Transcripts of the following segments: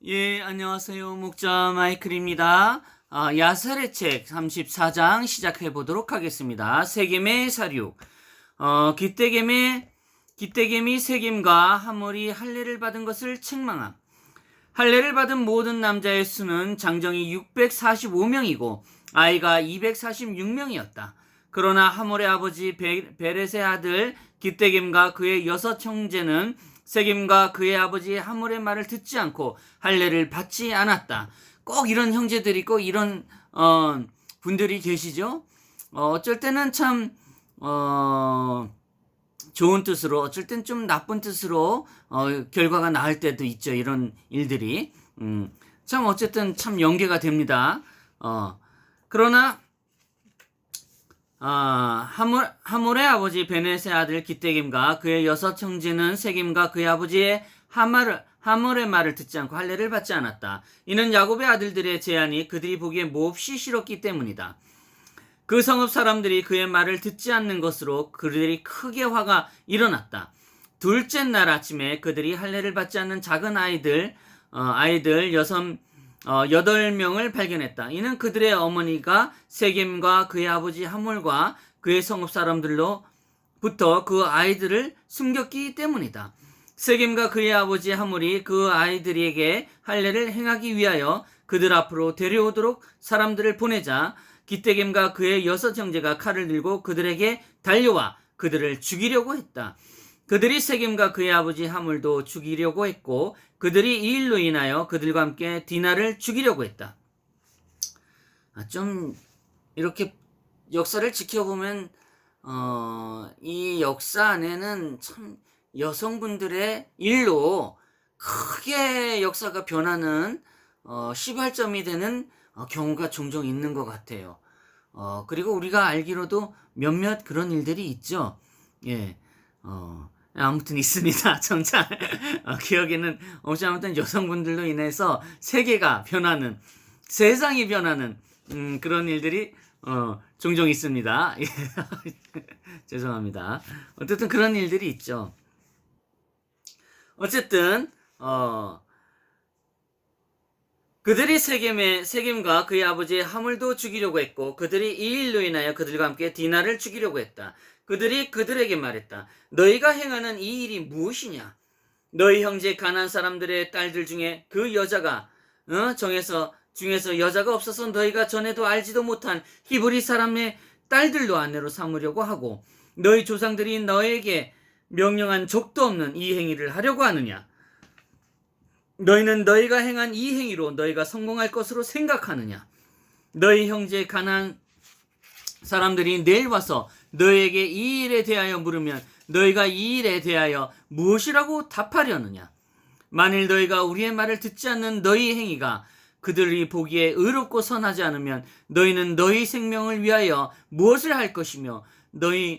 예, 안녕하세요. 목자 마이클입니다. 야살의 책 34장 시작해 보도록 하겠습니다. 세겜의 사륙. 기떼겜이 세겜과 하몰이 할례를 받은 것을 책망함. 할례를 받은 모든 남자의 수는 장정이 645명이고 아이가 246명이었다. 그러나 하몰의 아버지 베렛의 아들 기떼겜과 그의 6 형제는 세겜과 그의 아버지 하몰의 말을 듣지 않고 할례를 받지 않았다. 꼭 이런 형제들이 꼭 이런 분들이 계시죠. 어쩔 때는 참 좋은 뜻으로, 어쩔 땐 좀 나쁜 뜻으로 결과가 나을 때도 있죠. 이런 일들이 참 어쨌든 참 연계가 됩니다. 그러나 하몰의 아버지 베넷의 아들 기떼김과 그의 6 형제는 세겜과 그의 아버지의 하몰의 말을 듣지 않고 할례를 받지 않았다. 이는 야곱의 아들들의 제안이 그들이 보기에 몹시 싫었기 때문이다. 그 성읍 사람들이 그의 말을 듣지 않는 것으로 그들이 크게 화가 일어났다. 둘째 날 아침에 그들이 할례를 받지 않는 작은 아이들 8명을 발견했다. 이는 그들의 어머니가 세겜과 그의 아버지 하몰과 그의 성읍 사람들로부터 그 아이들을 숨겼기 때문이다. 세겜과 그의 아버지 하몰이 그 아이들에게 할례를 행하기 위하여 그들 앞으로 데려오도록 사람들을 보내자 기떼겜과 그의 6 형제가 칼을 들고 그들에게 달려와 그들을 죽이려고 했다. 그들이 세겜과 그의 아버지 하몰도 죽이려고 했고 그들이 이 일로 인하여 그들과 함께 디나를 죽이려고 했다. 좀 이렇게 역사를 지켜보면 이 역사 안에는 참 여성분들의 일로 크게 역사가 변하는 시발점이 되는 경우가 종종 있는 것 같아요. 그리고 우리가 알기로도 몇몇 그런 일들이 있죠. 예, 아무튼 있습니다. 정작 기억에는 아무튼 여성분들로 인해서 세계가 변하는, 세상이 변하는 그런 일들이 종종 있습니다. 죄송합니다. 어쨌든 그런 일들이 있죠. 어쨌든 그들이 세겜과 그의 아버지 하몰도 죽이려고 했고 그들이 이 일로 인하여 그들과 함께 디나를 죽이려고 했다. 그들이 그들에게 말했다. 너희가 행하는 이 일이 무엇이냐? 너희 형제 가나안 사람들의 딸들 중에 그 여자가 중에서 여자가 없어서 너희가 전에도 알지도 못한 히브리 사람의 딸들로 아내로 삼으려고 하고 너희 조상들이 너에게 명령한 적도 없는 이 행위를 하려고 하느냐? 너희는 너희가 행한 이 행위로 너희가 성공할 것으로 생각하느냐? 너희 형제 가나안 사람들이 내일 와서 너희에게 이 일에 대하여 물으면 너희가 이 일에 대하여 무엇이라고 답하려느냐? 만일 너희가 우리의 말을 듣지 않는 너희 행위가 그들이 보기에 의롭고 선하지 않으면 너희는 너희 생명을 위하여 무엇을 할 것이며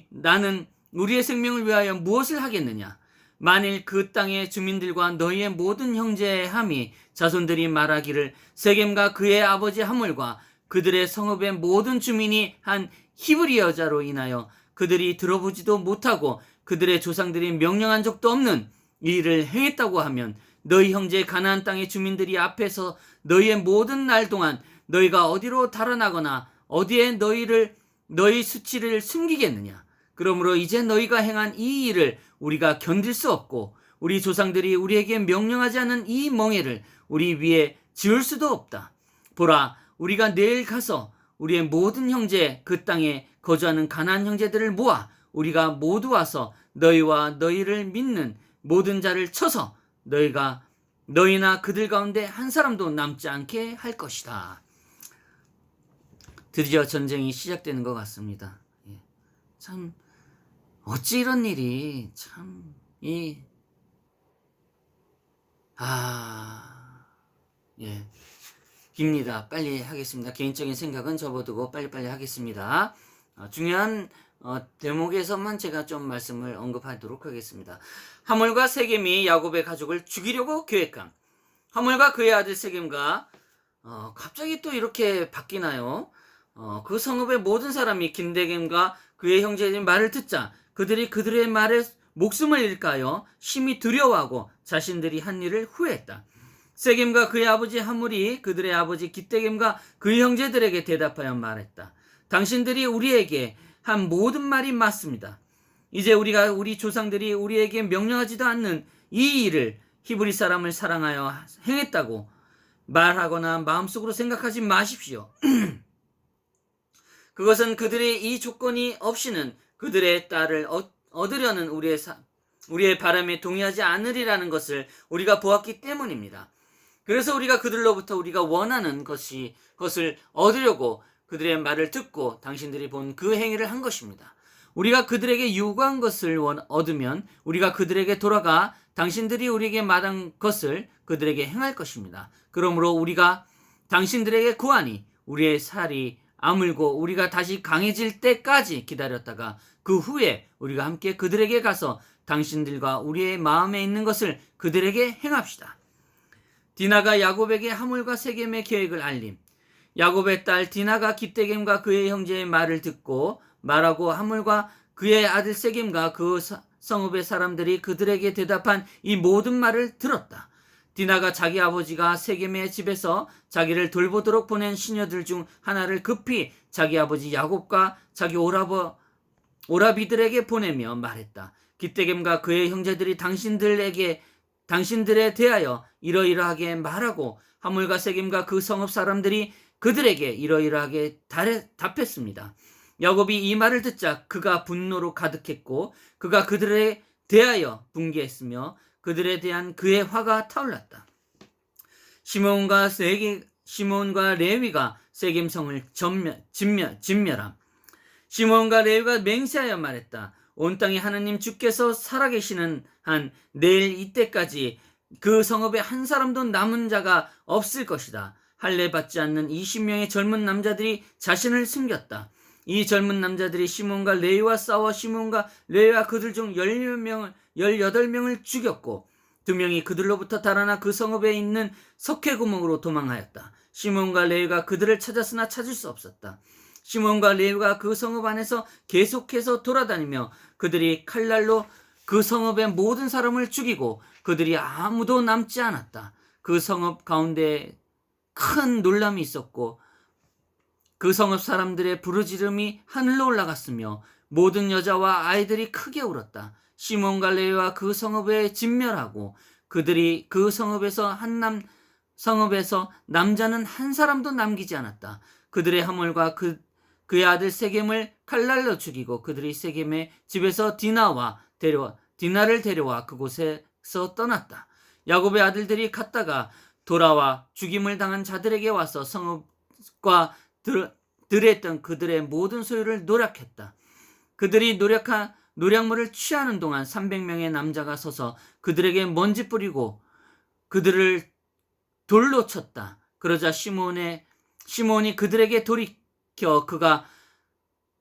나는 우리의 생명을 위하여 무엇을 하겠느냐? 만일 그 땅의 주민들과 너희의 모든 형제함이 자손들이 말하기를 세겜과 그의 아버지 하몰과 그들의 성읍의 모든 주민이 한 히브리 여자로 인하여 그들이 들어보지도 못하고 그들의 조상들이 명령한 적도 없는 이 일을 행했다고 하면 너희 형제 가나안 땅의 주민들이 앞에서 너희의 모든 날 동안 너희가 어디로 달아나거나 어디에 너희 수치를 숨기겠느냐? 그러므로 이제 너희가 행한 이 일을 우리가 견딜 수 없고 우리 조상들이 우리에게 명령하지 않은 이 멍에를 우리 위에 지을 수도 없다. 보라, 우리가 내일 가서 우리의 모든 형제 그 땅에 거주하는 가나안 형제들을 모아 우리가 모두 와서 너희와 너희를 믿는 모든 자를 쳐서 너희나 그들 가운데 한 사람도 남지 않게 할 것이다. 드디어 전쟁이 시작되는 것 같습니다. 참 어찌 이런 일이 깁니다. 빨리 하겠습니다. 개인적인 생각은 접어두고 빨리빨리 하겠습니다. 중요한 대목에서만 제가 좀 말씀을 언급하도록 하겠습니다. 하몰과 세겜이 야곱의 가족을 죽이려고 계획함. 하몰과 그의 아들 세겜과 갑자기 또 이렇게 바뀌나요? 그 성읍의 모든 사람이 기떼겜과 그의 형제의 말을 듣자 그들이 그들의 말에 목숨을 잃을까 하여 심히 두려워하고 자신들이 한 일을 후회했다. 세겜과 그의 아버지 하물이 그들의 아버지 기떼겜과 그의 형제들에게 대답하여 말했다. 당신들이 우리에게 한 모든 말이 맞습니다. 이제 우리가 우리 조상들이 우리에게 명령하지도 않는 이 일을 히브리 사람을 사랑하여 행했다고 말하거나 마음속으로 생각하지 마십시오. 그것은 그들의 이 조건이 없이는 그들의 딸을 얻으려는 우리의 바람에 동의하지 않으리라는 것을 우리가 보았기 때문입니다. 그래서 우리가 그들로부터 우리가 원하는 것을 얻으려고 그들의 말을 듣고 당신들이 본 그 행위를 한 것입니다. 우리가 그들에게 요구한 것을 얻으면 우리가 그들에게 돌아가 당신들이 우리에게 말한 것을 그들에게 행할 것입니다. 그러므로 우리가 당신들에게 구하니 우리의 살이 아물고 우리가 다시 강해질 때까지 기다렸다가 그 후에 우리가 함께 그들에게 가서 당신들과 우리의 마음에 있는 것을 그들에게 행합시다. 디나가 야곱에게 하물과 세겜의 계획을 알림. 야곱의 딸 디나가 기떼겜과 그의 형제의 말을 듣고 말하고 하물과 그의 아들 세겜과 그 성읍의 사람들이 그들에게 대답한 이 모든 말을 들었다. 디나가 자기 아버지가 세겜의 집에서 자기를 돌보도록 보낸 시녀들 중 하나를 급히 자기 아버지 야곱과 자기 오라비들에게 보내며 말했다. 기떼겜과 그의 형제들이 당신들에 대하여 이러이러하게 말하고 하물과 세겜과 그 성읍 사람들이 그들에게 이러이러하게 답했습니다. 야곱이 이 말을 듣자 그가 분노로 가득했고 그가 그들에 대하여 분개했으며 그들에 대한 그의 화가 타올랐다. 시몬과 레위가 세겜성을 진멸함. 시몬과 레위가 맹세하여 말했다. 온 땅에 하나님 주께서 살아계시는 한 내일 이때까지 그 성읍에 한 사람도 남은 자가 없을 것이다. 할례 받지 않는 20명의 젊은 남자들이 자신을 숨겼다. 이 젊은 남자들이 시몬과 레위와 싸워 시몬과 레위와 그들 중 18명을 죽였고 2명이 그들로부터 달아나 그 성읍에 있는 석회구멍으로 도망하였다. 시몬과 레위가 그들을 찾았으나 찾을 수 없었다. 시몬과 레위가 그 성읍 안에서 계속해서 돌아다니며 그들이 칼날로 그 성읍의 모든 사람을 죽이고 그들이 아무도 남지 않았다. 그 성읍 가운데 큰 놀람이 있었고 그 성읍 사람들의 부르짖음이 하늘로 올라갔으며 모든 여자와 아이들이 크게 울었다. 시몬과 레위와 그 성읍에 진멸하고 그들이 그 성읍에서 남자는 한 사람도 남기지 않았다. 그들의 하물과 그의 아들 세겜을 칼날로 죽이고 그들이 세겜의 집에서 디나를 데려와 그곳에서 떠났다. 야곱의 아들들이 갔다가 돌아와 죽임을 당한 자들에게 와서 성읍과 들에 있던 그들의 모든 소유를 노략했다. 그들이 노략물을 취하는 동안 300명의 남자가 서서 그들에게 먼지 뿌리고 그들을 돌로 쳤다. 그러자 시몬이 그들에게 돌이켜 그가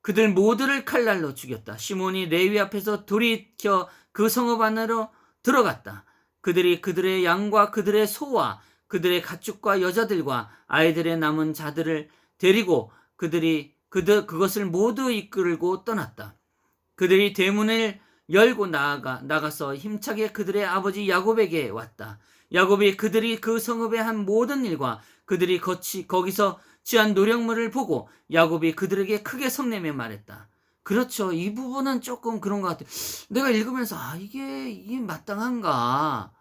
그들 모두를 칼날로 죽였다. 시몬이 레위 앞에서 돌이켜 그 성읍 안으로 들어갔다. 그들이 그들의 양과 그들의 소와 그들의 가축과 여자들과 아이들의 남은 자들을 데리고 그것을 모두 이끌고 떠났다. 그들이 대문을 열고 나가서 힘차게 그들의 아버지 야곱에게 왔다. 야곱이 그들이 그 성읍에 한 모든 일과 그들이 거기서 취한 노력물을 보고 야곱이 그들에게 크게 성내며 말했다. 그렇죠. 이 부분은 조금 그런 것 같아요. 내가 읽으면서 이게 마땅한가?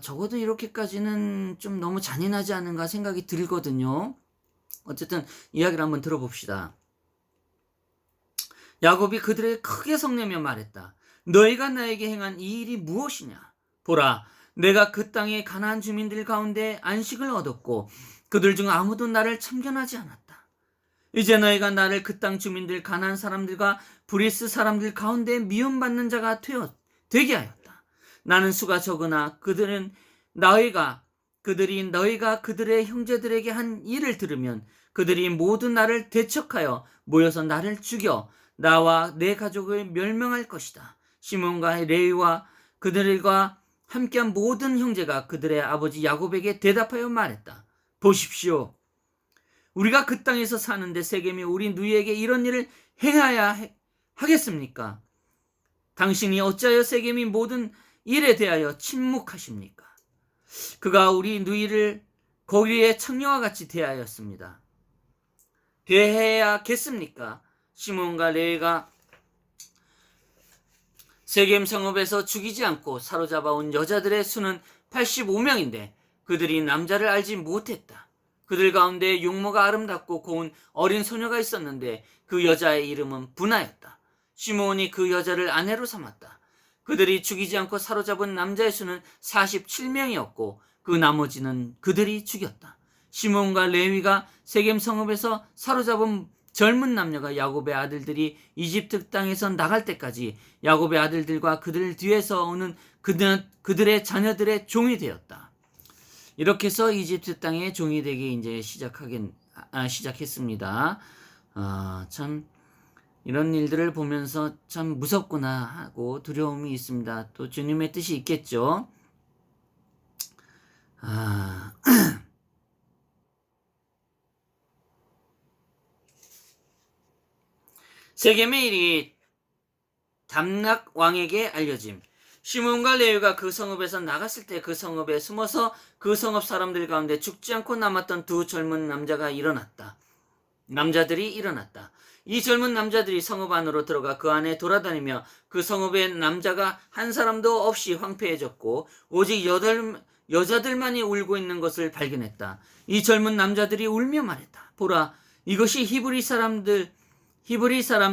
적어도 이렇게까지는 좀 너무 잔인하지 않은가 생각이 들거든요. 어쨌든 이야기를 한번 들어봅시다. 야곱이 그들에게 크게 성내며 말했다. 너희가 나에게 행한 이 일이 무엇이냐? 보라, 내가 그 땅의 가나안 주민들 가운데 안식을 얻었고 그들 중 아무도 나를 참견하지 않았다. 이제 너희가 나를 그 땅 주민들 가나안 사람들과 브리스 사람들 가운데 미움받는 자가 되게 하였다. 나는 수가 적으나 그들이 너희가 그들의 형제들에게 한 일을 들으면 그들이 모두 나를 대척하여 모여서 나를 죽여 나와 내 가족을 멸망할 것이다. 시몬과 레위와 그들과 함께한 모든 형제가 그들의 아버지 야곱에게 대답하여 말했다. 보십시오. 우리가 그 땅에서 사는데 세겜이 우리 누이에게 이런 일을 행하야 하겠습니까? 당신이 어찌하여 세겜이 모든 일에 대하여 침묵하십니까? 그가 우리 누이를 거기에 청녀와 같이 대하였습니다. 대해야겠습니까? 시몬과 레위가 세겜 성읍에서 죽이지 않고 사로잡아 온 여자들의 수는 85명인데 그들이 남자를 알지 못했다. 그들 가운데 용모가 아름답고 고운 어린 소녀가 있었는데 그 여자의 이름은 분하였다. 시몬이 그 여자를 아내로 삼았다. 그들이 죽이지 않고 사로잡은 남자의 수는 47명이었고 그 나머지는 그들이 죽였다. 시몬과 레위가 세겜 성읍에서 사로잡은 젊은 남녀가 야곱의 아들들이 이집트 땅에서 나갈 때까지 야곱의 아들들과 그들 뒤에서 오는 그들의 자녀들의 종이 되었다. 이렇게 해서 이집트 땅의 종이 되기 이제 시작했습니다. 참 이런 일들을 보면서 참 무섭구나 하고 두려움이 있습니다. 또 주님의 뜻이 있겠죠. 세겜의 일이 담락 왕에게 알려짐. 시몬과 레위가 그 성읍에서 나갔을 때 그 성읍에 숨어서 그 성읍 사람들 가운데 죽지 않고 남았던 두 젊은 남자들이 일어났다. 이 젊은 남자들이 성읍 안으로 들어가 그 안에 돌아다니며 그 성읍의 남자가 한 사람도 없이 황폐해졌고 오직 여자들만이 울고 있는 것을 발견했다. 이 젊은 남자들이 울며 말했다. 보라, 이것이 히브리 사람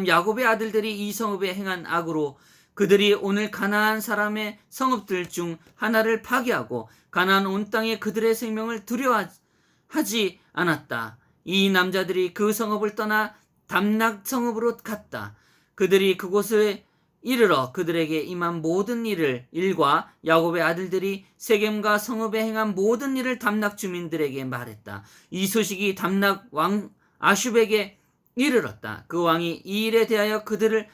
야곱의 아들들이 이 성읍에 행한 악으로 그들이 오늘 가나안 사람의 성읍들 중 하나를 파괴하고 가나안 온 땅에 그들의 생명을 두려워하지 않았다. 이 남자들이 그 성읍을 떠나 담락 성읍으로 갔다. 그들이 그곳에 이르러 그들에게 임한 모든 일과 야곱의 아들들이 세겜과 성읍에 행한 모든 일을 담락 주민들에게 말했다. 이 소식이 담락 왕 아숑에게 이르렀다. 그 왕이 이 일에 대하여 그들을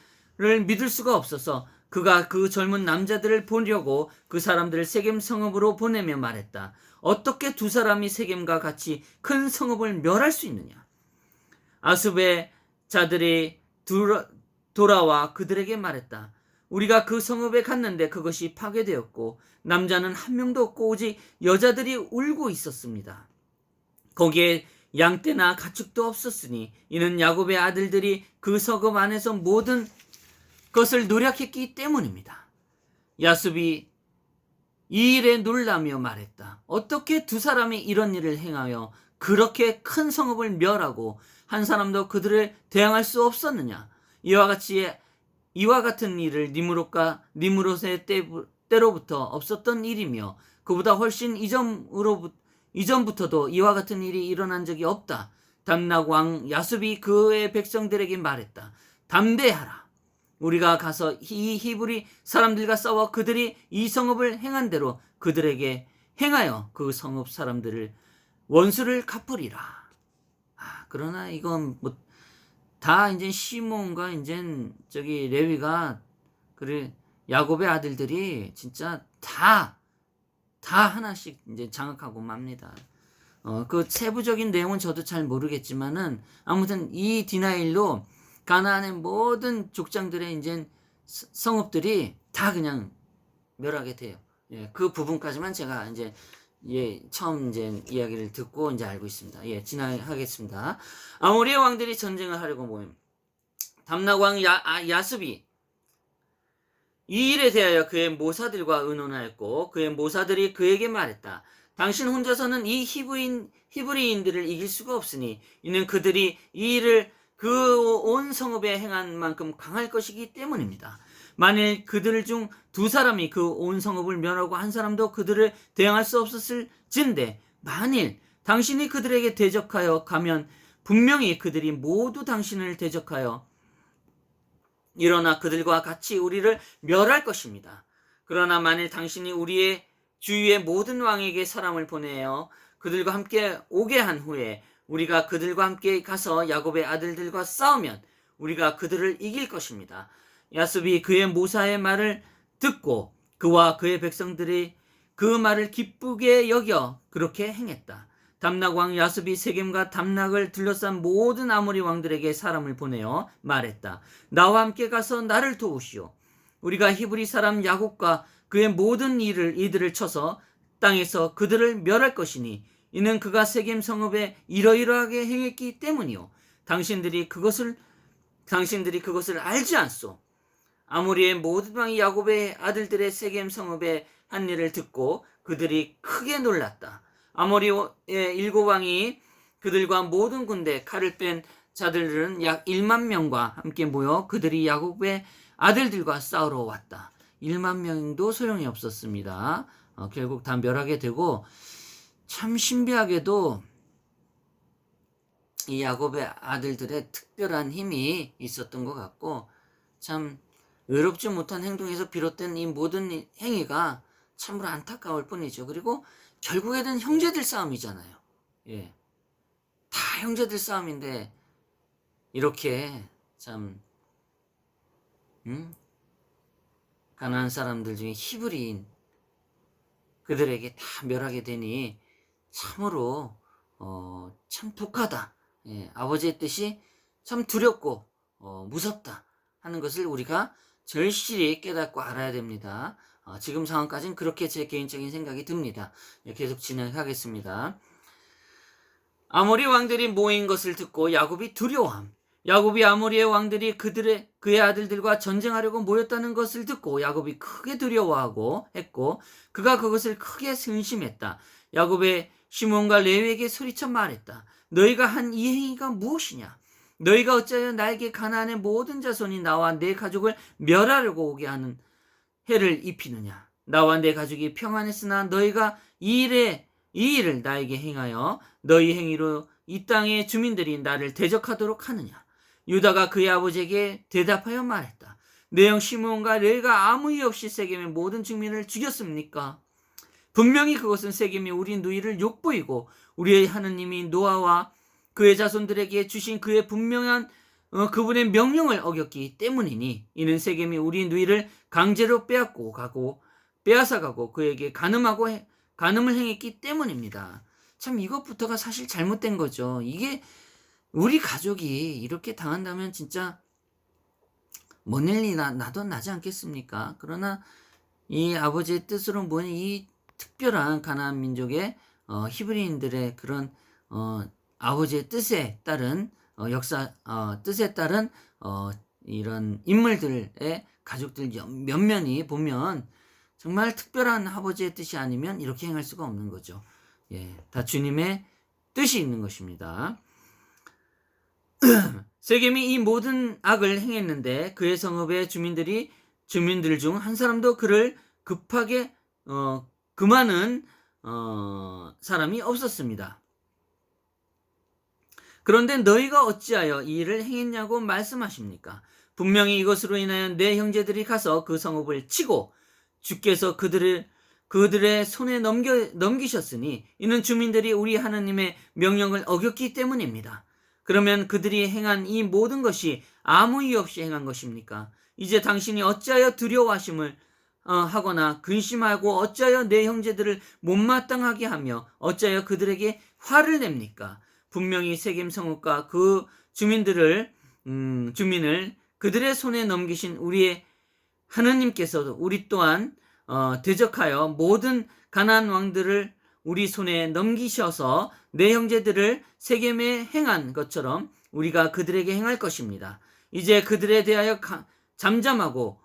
믿을 수가 없어서 그가 그 젊은 남자들을 보려고 그 사람들을 세겜 성읍으로 보내며 말했다. 어떻게 두 사람이 세겜과 같이 큰 성읍을 멸할 수 있느냐? 아숑의 자들이 돌아와 그들에게 말했다. 우리가 그 성읍에 갔는데 그것이 파괴되었고 남자는 한 명도 없고 오직 여자들이 울고 있었습니다. 거기에 양떼나 가축도 없었으니 이는 야곱의 아들들이 그 성읍 안에서 모든 것을 노력했기 때문입니다. 야숲이 이 일에 놀라며 말했다. 어떻게 두 사람이 이런 일을 행하여 그렇게 큰 성읍을 멸하고 한 사람도 그들을 대항할 수 없었느냐? 이와 같은 일을 니므롯의 때로부터 없었던 일이며 그보다 훨씬 이전부터도 이와 같은 일이 일어난 적이 없다. 담락 왕 야숲이 그의 백성들에게 말했다. 담대하라. 우리가 가서 이 히브리 사람들과 싸워 그들이 이 성읍을 행한 대로 그들에게 행하여 그 성읍 사람들을 원수를 갚으리라. 그러나 이건 다 이제 시몬과 이제 레위가 그래 야곱의 아들들이 진짜 다 하나씩 이제 장악하고 맙니다. 그 세부적인 내용은 저도 잘 모르겠지만은 아무튼 이 디나일로 가나안의 모든 족장들의 이제 성읍들이 다 그냥 멸하게 돼요. 그 부분까지만 제가 이제 처음 이제 이야기를 듣고 이제 알고 있습니다. 진행하겠습니다. 아모리의 왕들이 전쟁을 하려고 모임. 담락 왕 야습이 이 일에 대하여 그의 모사들과 의논하였고 그의 모사들이 그에게 말했다. 당신 혼자서는 이 히브리인들을 이길 수가 없으니 이는 그들이 이 일을 그 온 성읍에 행한 만큼 강할 것이기 때문입니다. 만일 그들 중 두 사람이 그 온 성읍을 멸하고 한 사람도 그들을 대항할 수 없었을진데 만일 당신이 그들에게 대적하여 가면 분명히 그들이 모두 당신을 대적하여 일어나 그들과 같이 우리를 멸할 것입니다. 그러나 만일 당신이 우리의 주위의 모든 왕에게 사람을 보내어 그들과 함께 오게 한 후에 우리가 그들과 함께 가서 야곱의 아들들과 싸우면 우리가 그들을 이길 것입니다. 야습이 그의 모사의 말을 듣고 그와 그의 백성들이 그 말을 기쁘게 여겨 그렇게 행했다. 담락 왕 야습이 세겜과 담락을 둘러싼 모든 아모리 왕들에게 사람을 보내어 말했다. 나와 함께 가서 나를 도우시오. 우리가 히브리 사람 야곱과 그의 모든 이들을 쳐서 땅에서 그들을 멸할 것이니 이는 그가 세겜 성읍에 이러이러하게 행했기 때문이요 당신들이 그것을 알지 않소. 아모리의 모든 왕이 야곱의 아들들의 세겜 성읍에 한 일을 듣고 그들이 크게 놀랐다. 아모리의 7왕이 그들과 모든 군대 칼을 뺀 자들은 약 1만 명과 함께 모여 그들이 야곱의 아들들과 싸우러 왔다. 1만 명도 소용이 없었습니다. 결국 다 멸하게 되고, 참 신비하게도 이 야곱의 아들들의 특별한 힘이 있었던 것 같고, 참 의롭지 못한 행동에서 비롯된 이 모든 행위가 참으로 안타까울 뿐이죠. 그리고 결국에는 형제들 싸움이잖아요. 예, 다 형제들 싸움인데 이렇게 참 가나안 사람들 중에 히브리인 그들에게 다 멸하게 되니 참으로 참 독하다. 예, 아버지의 뜻이 참 두렵고 무섭다 하는 것을 우리가 절실히 깨닫고 알아야 됩니다. 지금 상황까지는 그렇게 제 개인적인 생각이 듭니다. 예, 계속 진행하겠습니다. 아모리 왕들이 모인 것을 듣고 야곱이 두려워함. 야곱이 아모리의 왕들이 그의 아들들과 전쟁하려고 모였다는 것을 듣고 야곱이 크게 두려워하고 했고 그가 그것을 크게 근심했다. 야곱의 시몬과 레위에게 소리쳐 말했다. 너희가 한 이 행위가 무엇이냐? 너희가 어찌하여 나에게 가나안의 모든 자손이 나와 내 가족을 멸하려고 오게 하는 해를 입히느냐? 나와 내 가족이 평안했으나 너희가 이 일을 나에게 행하여 너희 행위로 이 땅의 주민들이 나를 대적하도록 하느냐? 유다가 그의 아버지에게 대답하여 말했다. 내 형 시므온과 레위가 아무 이유 없이 세겜의 모든 주민을 죽였습니까? 분명히 그것은 세겜이 우리 누이를 욕보이고 우리의 하느님이 노아와 그의 자손들에게 주신 그의 분명한 그분의 명령을 어겼기 때문이니 이는 세겜이 우리 누이를 강제로 빼앗아가고 그에게 간음을 행했기 때문입니다. 참 이것부터가 사실 잘못된 거죠. 이게 우리 가족이 이렇게 당한다면 진짜 뭔 일이 나도 나지 않겠습니까? 그러나 이 아버지의 뜻으로 모인 이 특별한 가나안 민족의 히브리인들의 그런 아버지의 뜻에 따른 뜻에 따른 이런 인물들의 가족들 면면이 보면 정말 특별한 아버지의 뜻이 아니면 이렇게 행할 수가 없는 거죠. 예, 다 주님의 뜻이 있는 것입니다. 세겜이 이 모든 악을 행했는데 그의 성읍의 주민들 중 한 사람도 그를 급하게 금하는 사람이 없었습니다. 그런데 너희가 어찌하여 이 일을 행했냐고 말씀하십니까? 분명히 이것으로 인하여 내 형제들이 가서 그 성읍을 치고 주께서 그들의 손에 넘기셨으니 이는 주민들이 우리 하나님의 명령을 어겼기 때문입니다. 그러면 그들이 행한 이 모든 것이 아무 이유 없이 행한 것입니까? 이제 당신이 어찌하여 두려워하심을 하거나 근심하고 어찌하여 내 형제들을 못마땅하게 하며 어찌하여 그들에게 화를 냅니까? 분명히 세겜 성읍과 그 주민을 그들의 손에 넘기신 우리의 하느님께서도 우리 또한 대적하여 모든 가나안 왕들을 우리 손에 넘기셔서 내 형제들을 세겜에 행한 것처럼 우리가 그들에게 행할 것입니다. 이제 그들에 대하여 잠잠하고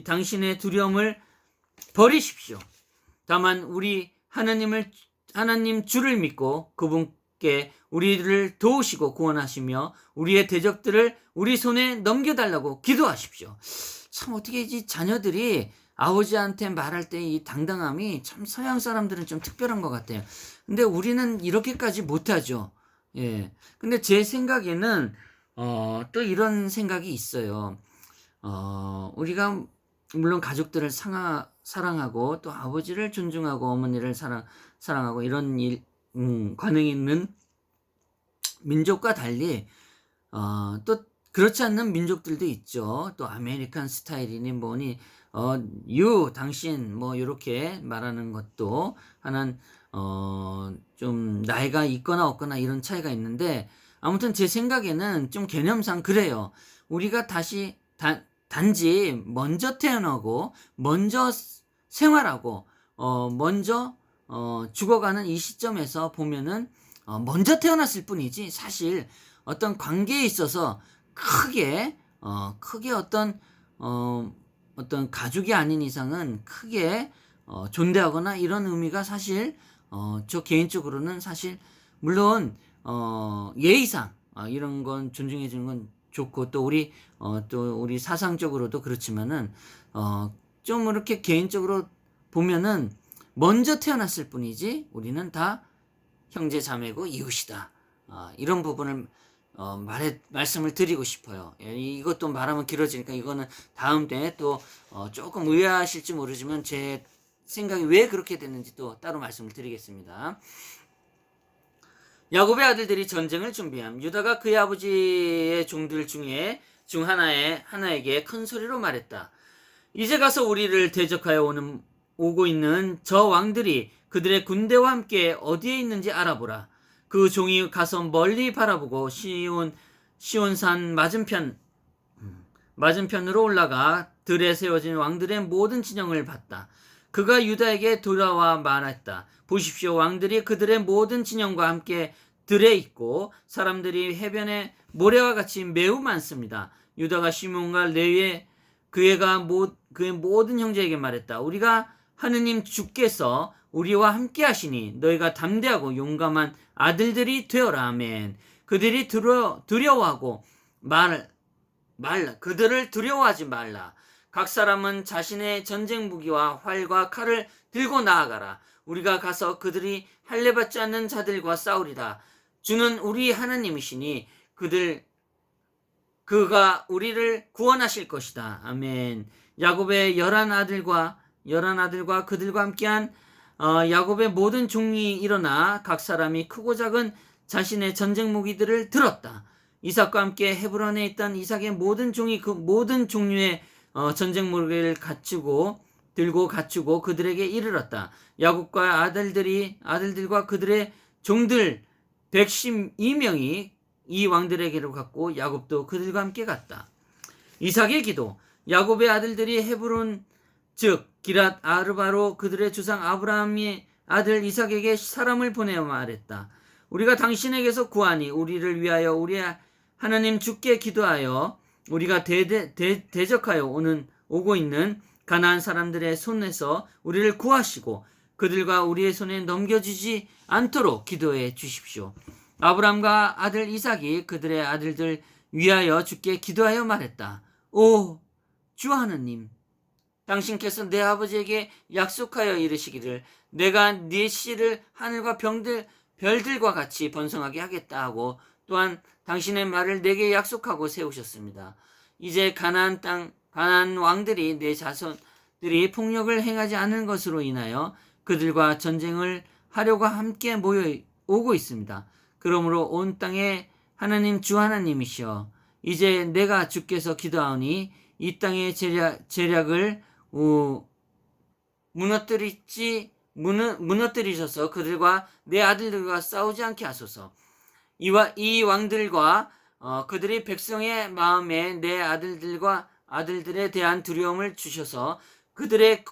당신의 두려움을 버리십시오. 다만 우리 하나님 주를 믿고 그분께 우리를 도우시고 구원하시며 우리의 대적들을 우리 손에 넘겨달라고 기도하십시오. 참 어떻게 이 자녀들이 아버지한테 말할 때 이 당당함이 참 서양 사람들은 좀 특별한 것 같아요. 근데 우리는 이렇게까지 못하죠. 예. 근데 제 생각에는 또 이런 생각이 있어요. 우리가 물론 가족들을 사랑하고 또 아버지를 존중하고 어머니를 사랑하고 이런 관행이 있는 민족과 달리 또 그렇지 않는 민족들도 있죠. 또 아메리칸 스타일이니 뭐니 당신 뭐 이렇게 말하는 것도 하나는 좀 나이가 있거나 없거나 이런 차이가 있는데 아무튼 제 생각에는 좀 개념상 그래요. 우리가 단지 먼저 태어나고 먼저 생활하고 먼저 죽어가는 이 시점에서 보면은 먼저 태어났을 뿐이지 사실 어떤 관계에 있어서 크게 어떤 가족이 아닌 이상은 크게 존대하거나 이런 의미가 사실 저 개인적으로는 사실 물론 예의상 이런 건 존중해 주는 건 좋고 또 우리 사상적으로도 그렇지만은 좀 이렇게 개인적으로 보면은 먼저 태어났을 뿐이지 우리는 다 형제 자매고 이웃이다. 이런 부분을 말씀을 드리고 싶어요. 예, 이것도 말하면 길어지니까 이거는 다음 때에 또 조금 의아하실지 모르지만 제 생각이 왜 그렇게 됐는지 또 따로 말씀을 드리겠습니다. 야곱의 아들들이 전쟁을 준비함. 유다가 그의 아버지의 종들 중 하나에게 큰 소리로 말했다. 이제 가서 우리를 대적하여 오고 있는 저 왕들이 그들의 군대와 함께 어디에 있는지 알아보라. 그 종이 가서 멀리 바라보고 시온산 맞은편으로 올라가 들에 세워진 왕들의 모든 진영을 봤다. 그가 유다에게 돌아와 말했다. 보십시오. 왕들이 그들의 모든 진영과 함께 들에 있고 사람들이 해변의 모래와 같이 매우 많습니다. 유다가 시몬과 레위의 그의 모든 형제에게 말했다. 우리가 하느님 주께서 우리와 함께 하시니 너희가 담대하고 용감한 아들들이 되어라. 아멘. 그들이 두려워하고 그들을 두려워하지 말라. 각 사람은 자신의 전쟁 무기와 활과 칼을 들고 나아가라. 우리가 가서 그들이 할례받지 않는 자들과 싸우리라. 주는 우리 하나님이시니 그가 우리를 구원하실 것이다. 아멘. 야곱의 11아들과 그들과 함께한 야곱의 모든 종이 일어나 각 사람이 크고 작은 자신의 전쟁 무기들을 들었다. 이삭과 함께 헤브론에 있던 이삭의 모든 종이 그 모든 종류의 전쟁 무기를 들고 갖추고 그들에게 이르렀다. 야곱과 아들들과 그들의 종들 112명이 이 왕들에게로 갔고 야곱도 그들과 함께 갔다. 이삭의 기도. 야곱의 아들들이 헤브론 즉 기랏 아르바로 그들의 주상 아브라함의 아들 이삭에게 사람을 보내어 말했다. 우리가 당신에게서 구하니 우리를 위하여 우리 하나님 주께 기도하여 우리가 대적하여 오고 있는 가나안 사람들의 손에서 우리를 구하시고 그들과 우리의 손에 넘겨주지 않도록 기도해 주십시오. 아브라함과 아들 이삭이 그들의 아들들 위하여 주께 기도하여 말했다. 오 주 하나님, 당신께서 내 아버지에게 약속하여 이르시기를 내가 네 씨를 하늘과 별들과 같이 번성하게 하겠다 하고 또한 당신의 말을 내게 약속하고 세우셨습니다. 이제 가나안 왕들이 내 자손들이 폭력을 행하지 않은 것으로 인하여 그들과 전쟁을 하려고 함께 모여 오고 있습니다. 그러므로 온 땅에 하나님 주 하나님이시여 이제 내가 주께서 기도하오니 이 땅의 재략을 무너뜨리셔서 그들과 내 아들들과 싸우지 않게 하소서. 이 왕들과 그들이 백성의 마음에 내 아들들에 대한 두려움을 주셔서 그들의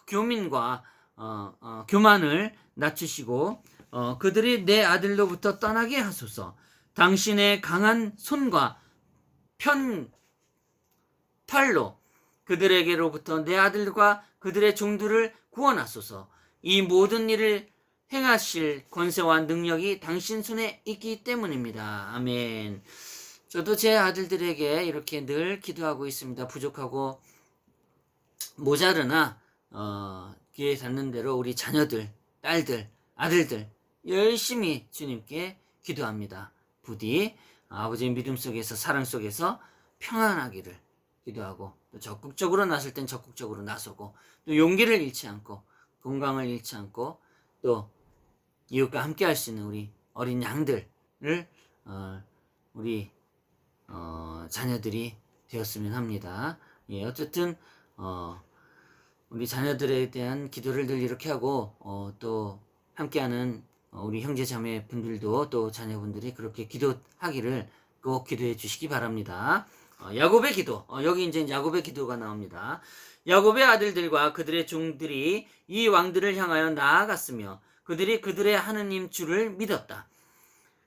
교만을 낮추시고 그들이 내 아들로부터 떠나게 하소서. 당신의 강한 손과 팔로 그들에게로부터 내 아들과 그들의 종들을 구원하소서. 이 모든 일을 행하실 권세와 능력이 당신 손에 있기 때문입니다. 아멘. 저도 제 아들들에게 이렇게 늘 기도하고 있습니다. 부족하고 모자르나 귀에 닿는 대로 우리 자녀들, 딸들, 아들들 열심히 주님께 기도합니다. 부디 아버지의 믿음 속에서 사랑 속에서 평안하기를 기도하고 또 적극적으로 나설 땐 적극적으로 나서고 또 용기를 잃지 않고 건강을 잃지 않고 또 이웃과 함께 할 수 있는 우리 어린 양들을 우리 자녀들이 되었으면 합니다. 예, 어쨌든 우리 자녀들에 대한 기도를 늘 이렇게 하고 또 함께하는 우리 형제 자매 분들도 또 자녀분들이 그렇게 기도하기를 꼭 기도해 주시기 바랍니다. 야곱의 기도. 여기 이제 야곱의 기도가 나옵니다. 야곱의 아들들과 그들의 종들이 이 왕들을 향하여 나아갔으며 그들이 그들의 하느님 주를 믿었다.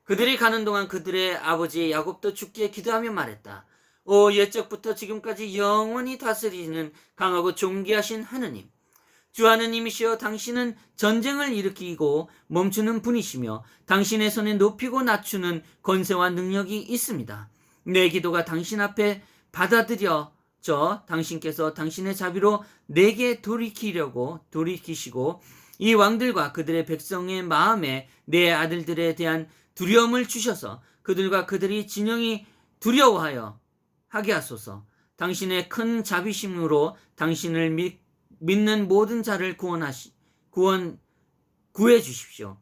그들이 가는 동안 그들의 아버지 야곱도 주께 기도하며 말했다. 오 옛적부터 지금까지 영원히 다스리는 강하고 존귀하신 하느님, 주 하느님이시여, 당신은 전쟁을 일으키고 멈추는 분이시며 당신의 손에 높이고 낮추는 권세와 능력이 있습니다. 내 기도가 당신 앞에 받아들여져 당신께서 당신의 자비로 내게 돌이키시고 이 왕들과 그들의 백성의 마음에 내 아들들에 대한 두려움을 주셔서 그들과 그들이 진영이 두려워하여 하게 하소서. 당신의 큰 자비심으로 당신을 믿는 모든 자를 구해 주십시오.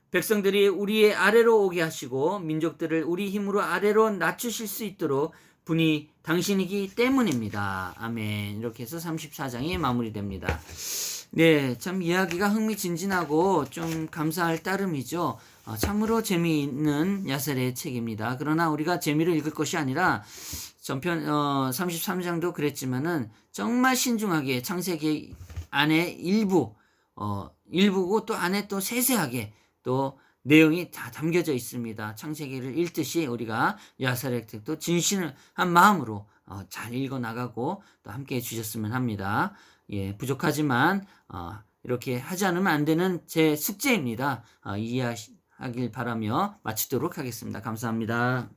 백성들이 우리의 아래로 오게 하시고 민족들을 우리 힘으로 아래로 낮추실 수 있도록 분이 당신이기 때문입니다. 아멘. 이렇게 해서 34장이 마무리됩니다. 네, 참 이야기가 흥미진진하고 좀 감사할 따름이죠. 참으로 재미있는 야살의 책입니다. 그러나 우리가 재미로 읽을 것이 아니라 전편 33장도 그랬지만은 정말 신중하게 창세기 안에 일부고 또 안에 또 세세하게 또 내용이 다 담겨져 있습니다. 창세기를 읽듯이 우리가 야살의 책도 진실한 마음으로 잘 읽어 나가고 또 함께 해 주셨으면 합니다. 예, 부족하지만 이렇게 하지 않으면 안 되는 제 숙제입니다. 이해하길 바라며 마치도록 하겠습니다. 감사합니다.